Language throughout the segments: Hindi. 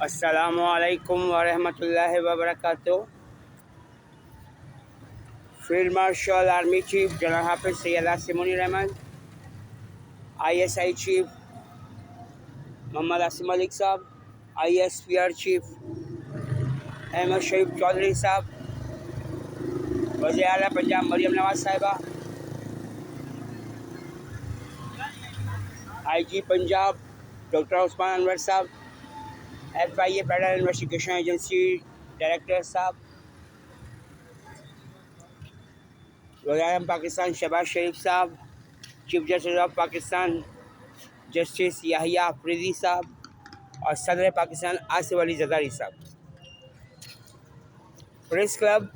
अस्सलामुअलैकुम वरहमतुल्लाहि वबरकातुहू। Field marshal army chief general Hafiz Syed Asim Munir Ahmed, ISI chief Mohammad Asim Malik sahab, ISPR chief Ahmed Sharif Chaudhry sahab, वज़ीर आला Punjab Maryam Nawaz sahiba, IG Punjab doctor Usman Anwar sahab, FIA federal investigation agency director sahab, वज़ीर Pakistan Shahbaz Sharif sahab, chief justice of Pakistan justice Yahya Afridi sahab और सदर पाकिस्तान आसिफ अली जरदारी साहब। प्रेस क्लब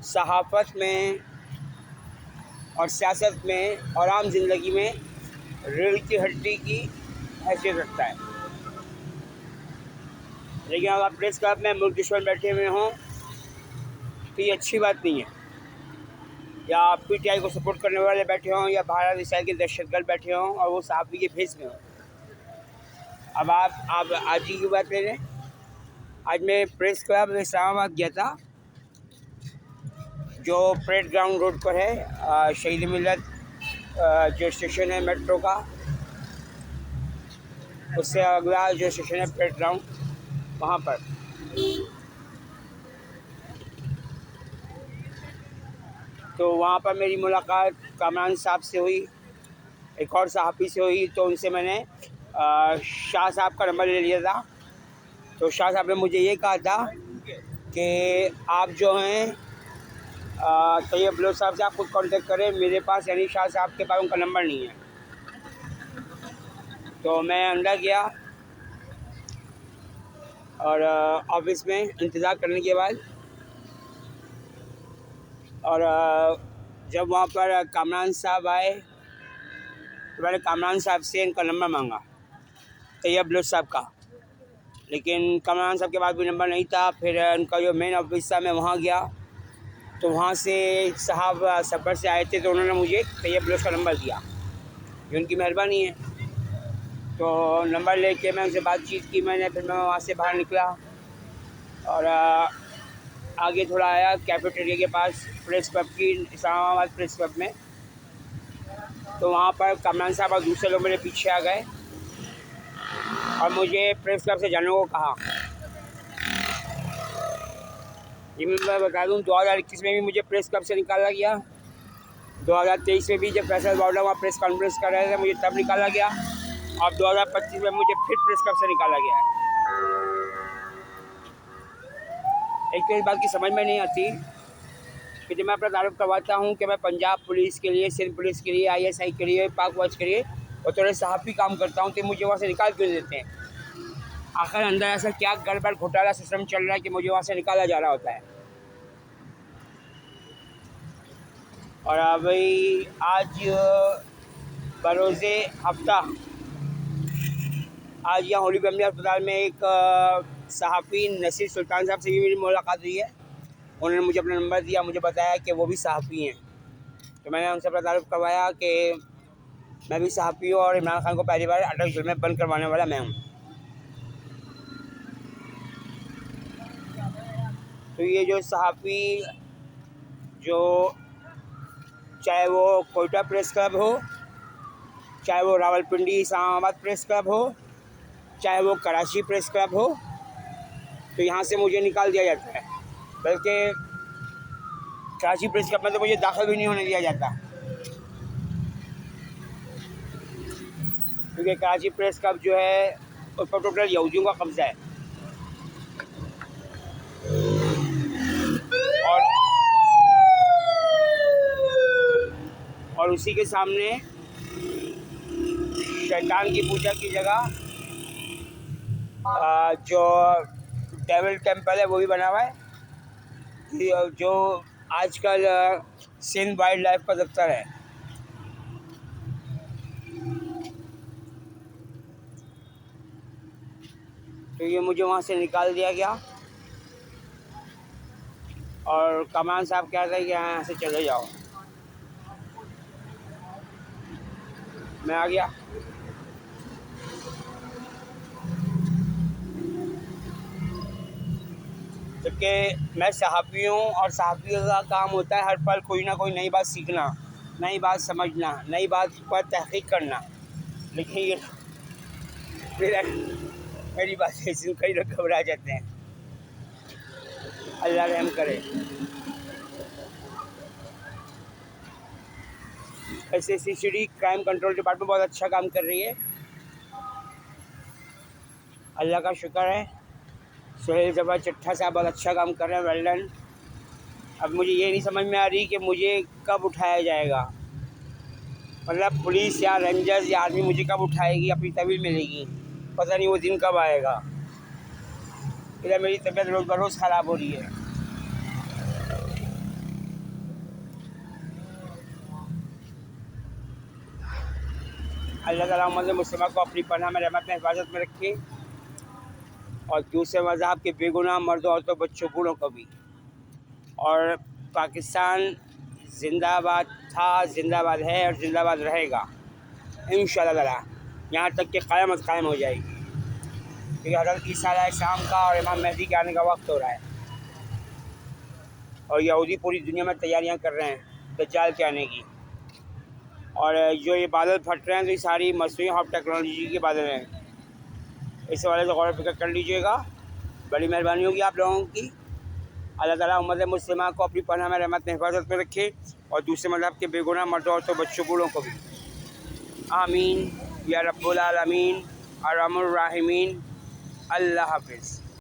सहाफ़त में और सियासत में और आम जिंदगी में रीढ़ की हड्डी की हैसियत रखता है, लेकिन अगर प्रेस क्लब में मुल्क दुश्मन बैठे हुए हों तो ये अच्छी बात नहीं है, या PTI को सपोर्ट करने वाले बैठे हों या भारत इसराइल के दहशतगर्द बैठे हों और वो सहाफ़ी के भेस में हों। अब आप आज ही की बात ले लें। आज मैं प्रेस क्लब इस्लामाबाद गया था, जो परेड ग्राउंड रोड पर है। शहीद मिल्लत जो स्टेशन है मेट्रो का, उससे अगला जो स्टेशन है परेड ग्राउंड, वहाँ पर तो वहाँ पर मेरी मुलाकात कामरान साहब से हुई, एक और सहाफ़ी से हुई। तो उनसे मैंने शाह साहब का नंबर ले लिया था। तो शाह साहब ने मुझे ये कहा था कि आप जो हैं तैयब लोग साहब से आप खुद कांटेक्ट करें, मेरे पास यानी शाह साहब के पास उनका नंबर नहीं है। तो मैं अंदर गया और ऑफिस में इंतज़ार करने के बाद, और जब वहाँ पर कामरान साहब आए तो मैंने कामरान साहब से इनका नंबर मांगा, तैयब लोग साहब का, लेकिन कामरान साहब के पास भी नंबर नहीं था। फिर उनका जो मेन ऑफिस था, मैं वहाँ गया तो वहाँ से साहब सफ़र से आए थे, तो उन्होंने मुझे तैयब लोग का नंबर दिया, ये उनकी मेहरबानी है। तो नंबर लेके मैं उनसे बातचीत की मैंने, फिर मैं वहाँ से बाहर निकला और आगे थोड़ा आया कैफेटेरिया के पास प्रेस क्लब की, इस्लामाबाद प्रेस क्लब में। तो वहाँ पर कामरान साहब और दूसरे लोग मेरे पीछे आ गए और मुझे प्रेस क्लब से जाने को कहा। ये मैं बता दूँ, 2021 में भी मुझे प्रेस क्लब से निकाला गया, 2023 में भी जब फैसल बावड़ा वहाँ प्रेस कॉन्फ्रेंस कर रहे थे मुझे तब निकाला गया, और 2025 में मुझे फिर प्रेस क्लब से निकाला गया है। एक तो इस बात की समझ में नहीं आती कि जब मैं अपना तारुफ करवाता हूँ कि मैं पंजाब पुलिस के लिए, सिंध पुलिस के लिए, ISI के लिए, पाक वॉच के लिए और थोड़े सहाफ़ी काम करता हूँ, तो मुझे वहाँ से निकाल क्यों देते हैं? आखिर अंदर ऐसा क्या गड़बड़ घोटाला सिस्टम चल रहा है कि मुझे वहाँ से निकाला जा रहा होता है? और अभी आज बरोज़े हफ्ता आज यहाँ होली फैमिली अस्पताल में एक सहाफ़ी नसीर सुल्तान साहब से भी मेरी मुलाकात हुई है। उन्होंने मुझे अपना नंबर दिया, मुझे बताया कि वो भी सहाफ़ी हैं। तो मैंने उनसे अपना तारुफ करवाया कि मैं भी सहाफ़ी हूँ और इमरान खान को पहली बार अटक जेल में बंद करवाने वाला मैं हूँ। तो ये जो सहाफ़ी, जो चाहे वो कोयटा प्रेस क्लब हो, चाहे वो रावलपिंडी इस्लामाबाद प्रेस क्लब हो, चाहे वो कराची प्रेस क्लब हो, तो यहाँ से मुझे निकाल दिया जाता है। बल्कि कराची प्रेस क्लब में तो मुझे दाखिल भी नहीं होने दिया जाता, क्योंकि कराची प्रेस क्लब जो है उस पर टोटल यहूदियों का कब्जा है। और उसी के सामने शैतान की पूजा की जगह जो डेविल टेम्पल है वो भी बना हुआ है, जो आजकल सिंध वाइल्ड लाइफ का दफ्तर है। तो ये मुझे वहाँ से निकाल दिया गया और कामरान साहब कह रहे हैं कि यहाँ से चले जाओ। मैं आ गया। जबकि मैं सहाफ़ी हूँ और सहाफ़ी का काम होता है हर पल कोई ना कोई नई बात सीखना, नई बात समझना, नई बात पर तहक़ीक़ करना। लेकिन ये मेरी बातें सुन कई लोग घबरा जाते हैं। अल्लाह रहम करे। ऐसे सीसीडी क्राइम कंट्रोल डिपार्टमेंट बहुत अच्छा काम कर रही है, अल्लाह का शुक्र है। सुहेल जबर चिट्ठा साहब बहुत अच्छा काम कर रहे हैं, वेल डन। अब मुझे ये नहीं समझ में आ रही कि मुझे कब उठाया जाएगा, मतलब पुलिस या रेंजर्स या आर्मी मुझे कब उठाएगी, अपनी तहवील मिलेगी, पता नहीं वो दिन कब आएगा। इधर मेरी तबीयत रोज़ बरोज़ ख़राब हो रही है। अल्लाह ताला उम्मत मुस्लिमा को अपनी पनाह में रहमत में हिफाजत में रखे और दूसरे मज़हब के बेगुनाह मर्दों औरतों बच्चों बूढ़ों को भी। और पाकिस्तान जिंदाबाद था, जिंदाबाद है और जिंदाबाद रहेगा इंशाअल्लाह ताला, यहाँ तक कि क़यामत कायम हो जाएगी, क्योंकि हज़रत ईसा अलैहिस्सलाम का और इमाम मेहदी के आने का वक्त हो रहा है और यहूदी पूरी दुनिया में तैयारियां कर रहे हैं दज्जाल के आने की। और जो ये बादल फट रहे हैं तो ये सारी मसनूई और टेक्नोलॉजी के बादल हैं, इस वाले से गौर फिक्र कर लीजिएगा। बड़ी मेहरबानी होगी आप लोगों की। अल्लाह ताला उम्मत मुस्लिमा को अपनी पनाह में रहमत में हिफाजत में रखे और दूसरे मज़हब के बेगुनाह मर्दों औरतों बच्चों बूढ़ों को भी। आमीन या रब्बुल आलमीन अर्हमुर राहिमीन। अल्लाह हाफ़िज़।